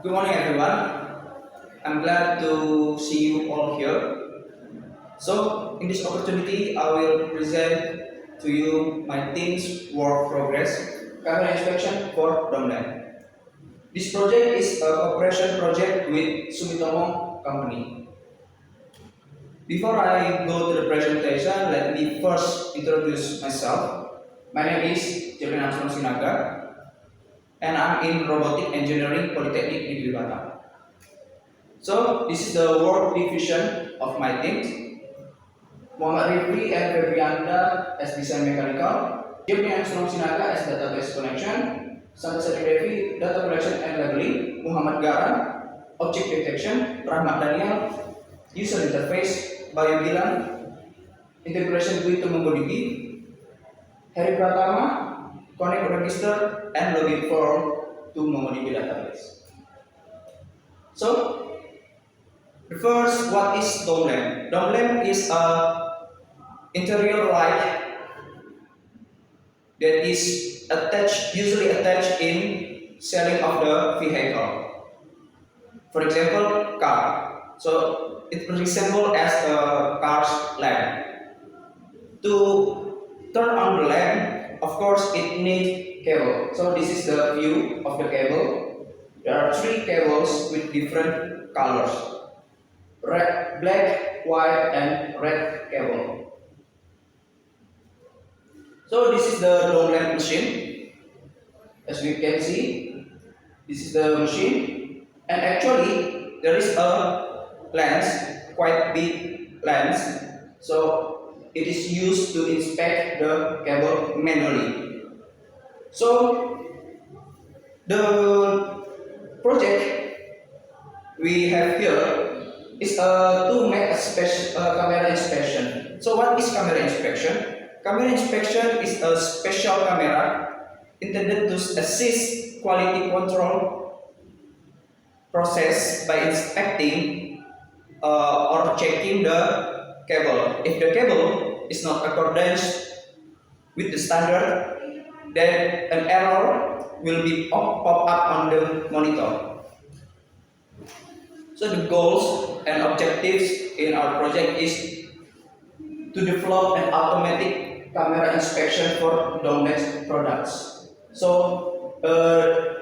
Good morning, everyone. I'm glad to see you all here. So, in this opportunity, I will present to you my team's work progress, camera inspection for Domland. This project is a cooperation project with Sumitomo Company. Before I go to the presentation, let me first introduce myself. My name is Jeffrey Armstrong Sinaga, and I'm in Robotic Engineering Polytechnic Negeri Batam. So this is the work division of my team. Muhammad Rifri and Febrianda as design mechanical, Jimmy Armstrong Sinaga as database connection, Santosa Devi data collection and labeling, Muhammad Garan object detection, Rahmat Daniel user interface, Bayu Bilang integration with MongoDB, Harry Pratama connect register and login form to MongoDB database. So the first, what is dome lamp? Dome lamp is a interior light that is usually attached in ceiling of the vehicle. For example, car. So it resembles as a car's lamp. To turn on the lamp, of course, it needs cable. So this is the view of the cable. There are three cables with different colors: red, black, white, and red cable. So this is the dome lamp machine. As we can see, this is the machine, and actually there is a lens, quite big lens. So it is used to inspect the cable manually. So the project we have here is to make a camera inspection. So what is camera inspection? Camera inspection is a special camera intended to assist quality control process by inspecting or checking the cable. If the cable is not accordance with the standard, then an error will be pop up on the monitor. So the goals and objectives in our project is to develop an automatic camera inspection for Domnex products. So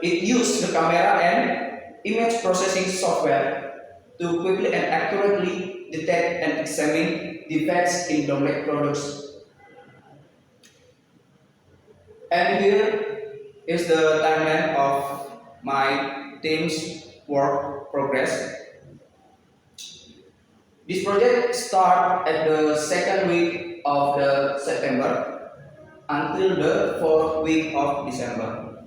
it uses the camera and image processing software to quickly and accurately detect and examine defects in Domnex products. And here is the timeline of my team's work progress. This project started at the second week of the September until the fourth week of December.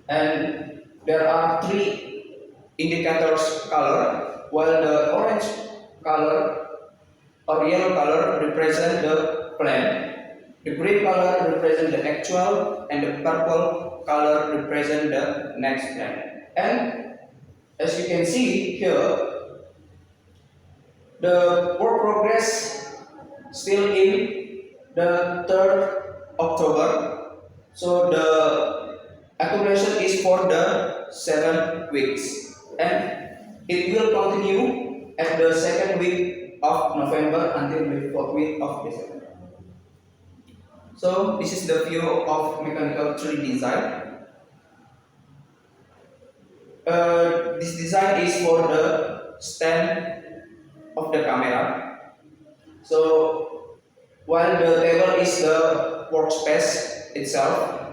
And there are three indicators color, while the orange color or yellow color represent the plan, the green color represent the actual, and the purple color represent the next plan. And as you can see here, the work progress still in the 3rd October. So the accumulation is for the 7 weeks, and it will continue at the second week of November until the 4th week of December. So this is the view of mechanical tree design. This design is for the stand of the camera. So while the table is the workspace itself,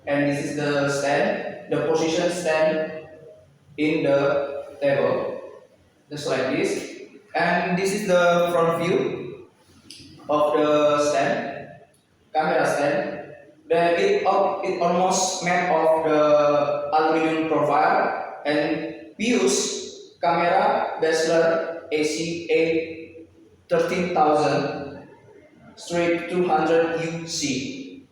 and this is the stand, the position stand in the table, just like this. And this is the front view of the stand, camera stand. Then it almost made of the aluminum profile, and we use camera Basler ACA 13,000 straight 200 UC,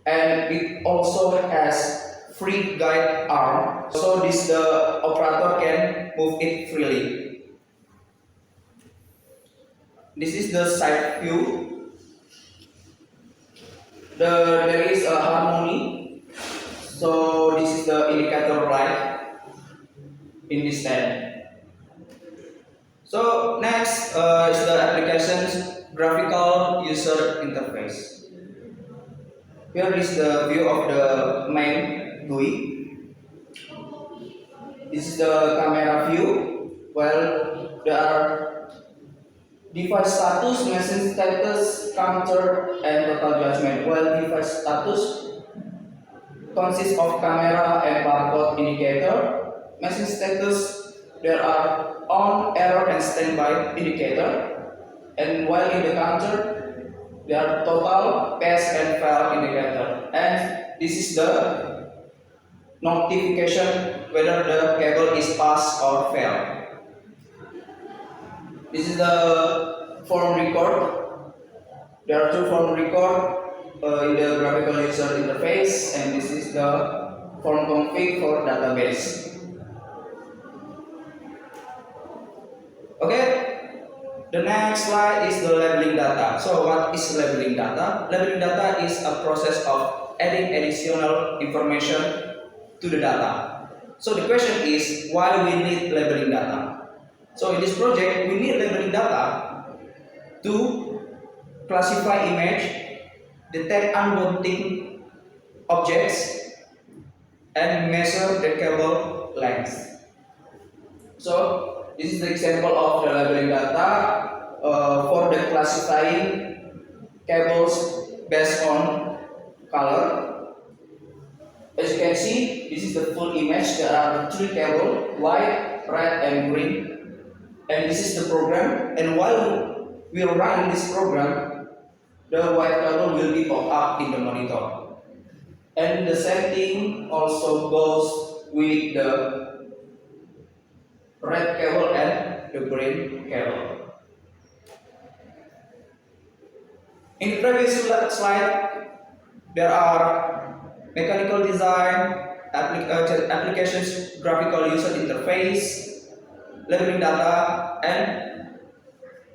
and it also has free guide arm, so this the operator can move it freely. This is the side view. There is a harmony, so this is the indicator light. in this tab. So next is the application's graphical user interface. Here is the view of the main GUI. This is the camera view. Well, there are device status, message status, counter, and total judgment. Well, device status consists of camera and barcode indicator. Message status, there are on, error, and standby indicator. And while in the counter, there are total, pass, and fail indicator. And this is the notification whether the cable is pass or fail. This is the form record. There are two form record in the graphical user interface, and this is the form config for database. Okay, the next slide is the labeling data. So what is labeling data? Labeling data is a process of adding additional information to the data. So the question is, why we need labeling data? So in this project, we need labeling data to classify image, detect unwanted objects, and measure the cable length. So this is the example of the labeling data for the classifying cables based on color. As you can see, this is the full image. There are three cables: white, red, and green. And this is the program. And while we run this program, the white cable will be pop up in the monitor. And the same thing also goes with the red cable and the green cable. In the previous slide, there are mechanical design, applications, graphical user interface, labeling data, and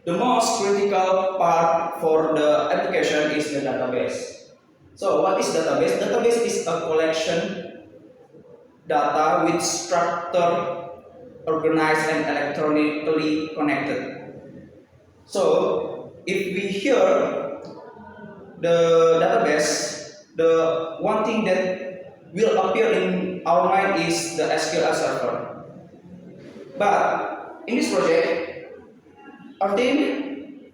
the most critical part for the application is the database. So what is database? Database is a collection data with structure, organized, and electronically connected. So if we hear the database, the one thing that will appear in our mind is the SQL server. But in this project, our team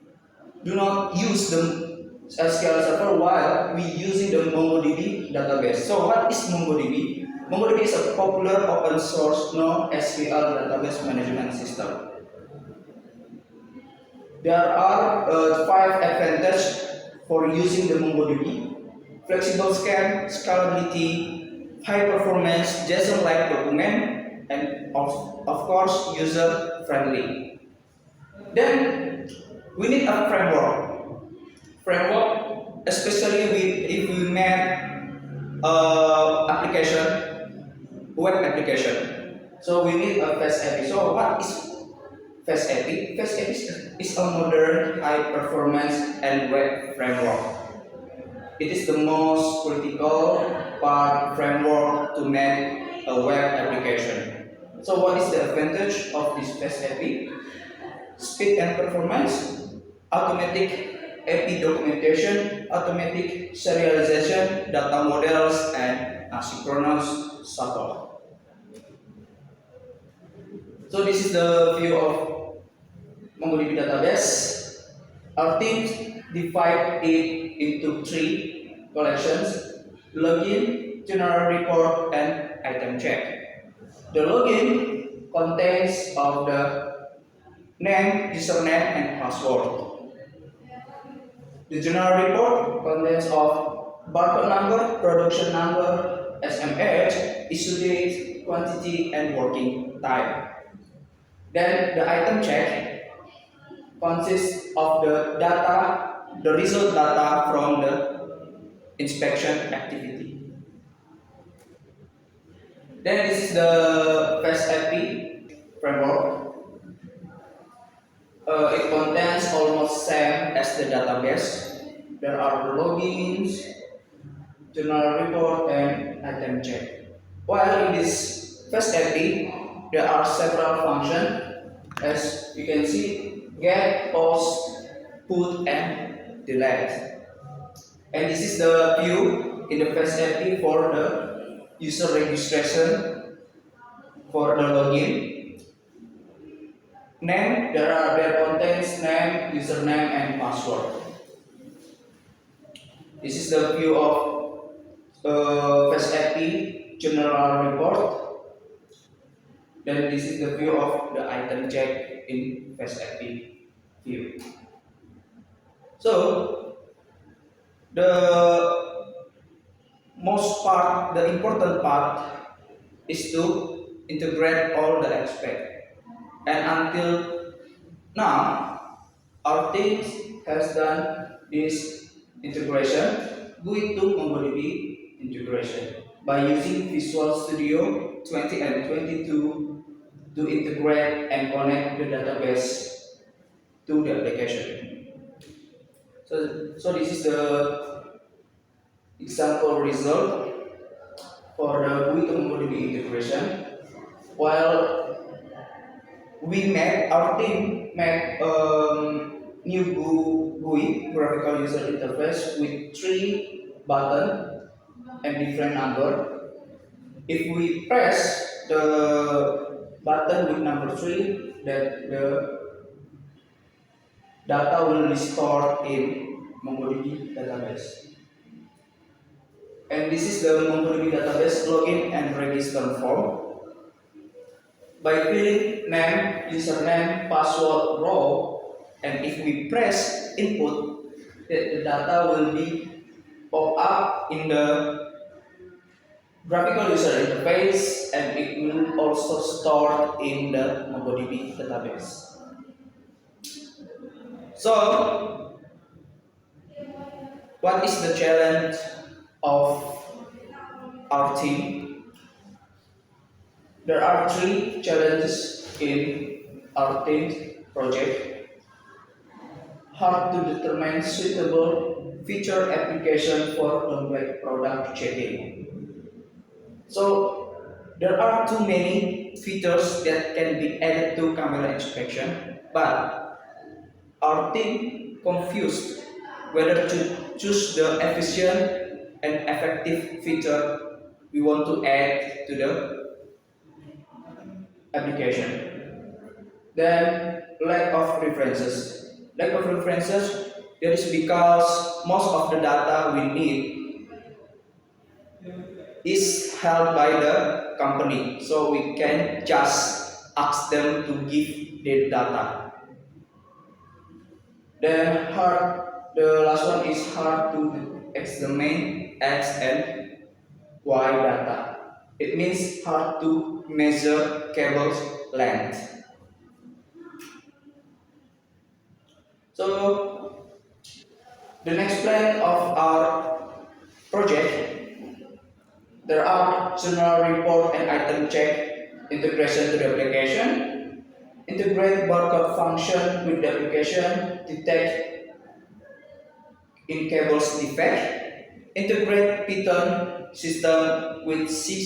do not use the SQL server while we using the MongoDB database. So what is MongoDB? MongoDB is a popular open source NoSQL database management system. There are 5 advantages for using the MongoDB: flexible scan, scalability, high performance, JSON-like document, and of course user friendly. Then we need a framework, especially if we make web application. So we need a Fast API. So what is Fast API? Fast API is a modern, high performance and web framework. It is the most critical part framework to make a web application. So what is the advantage of this Fast API? Speed and performance, automatic API documentation, automatic serialization, data models, and asynchronous support. So this is the view of MongoDB database. Our team divide it into 3 collections: login, general report, and item check. The login contains of the name, username, and password. The general report contains of barcode number, production number, SMH, issue date, quantity, and working time. Then the item check consists of the data, the result data from the inspection activity. Then this is the Fast API framework. It contains almost same as the database. There are the logins, general report, and item check. While in this Fast API, there are several functions. As you can see, get, post, put, and delete. And this is the view in the Face API for the user registration for the login. Name, there contains name, username, and password. This is the view of Face API general report. Then this is the view of the item check in Face API view. So the the important part is to integrate all the aspects. And until now, our team has done this integration GUI to MongoDB integration by using Visual Studio 20 and 22 to integrate and connect the database to the application. So this is the example result for the GUI to MongoDB integration. While our team made new GUI, graphical user interface, with 3 buttons and different number. If we press the button with number 3, that the data will be stored in MongoDB database. And this is the MongoDB database login and register form. By filling name, username, password, row, and if we press input, the data will be pop up in the graphical user interface, and it will also stored in the MongoDB database. So, what is the challenge of our team? There are 3 challenges in our team project. Hard to determine suitable feature application for complex product checking. So there are too many features that can be added to camera inspection, but our team confused whether to choose the efficient and effective feature we want to add to the application. Then lack of references. Lack of references, that is because most of the data we need is held by the company, so we can just ask them to give their data. Then the last one is hard to examine X and Y data. It means hard to measure cable's length. So the next plan of our project, there are general report and item check integration to the application, integrate barcode function with the application, detect in cables defect, integrate Python system with C#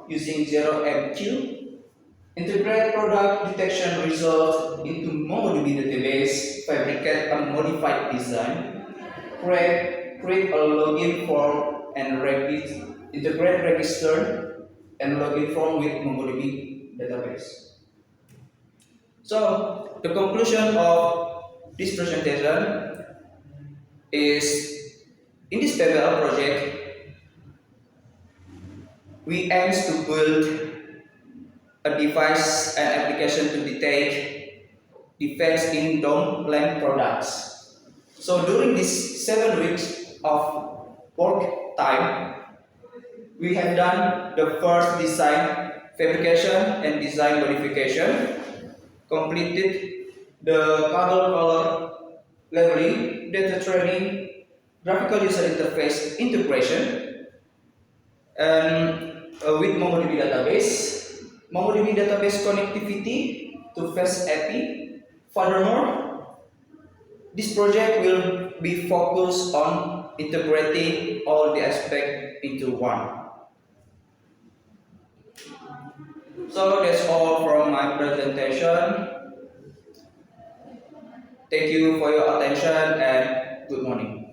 using 0MQ, integrate product detection results into MongoDB database, fabricate a modified design, create a login form and integrate register and login form with MongoDB database. So the conclusion of this presentation is, in this PBL project, we aim to build a device and application to detect defects in DOM products. So during these 7 weeks of work time, we have done the first design fabrication and design modification, completed the color labeling, data training, graphical user interface integration, and with MongoDB database connectivity to Face API. Furthermore, this project will be focused on integrating all the aspects into one. So that's all from my presentation. Thank you for your attention and good morning.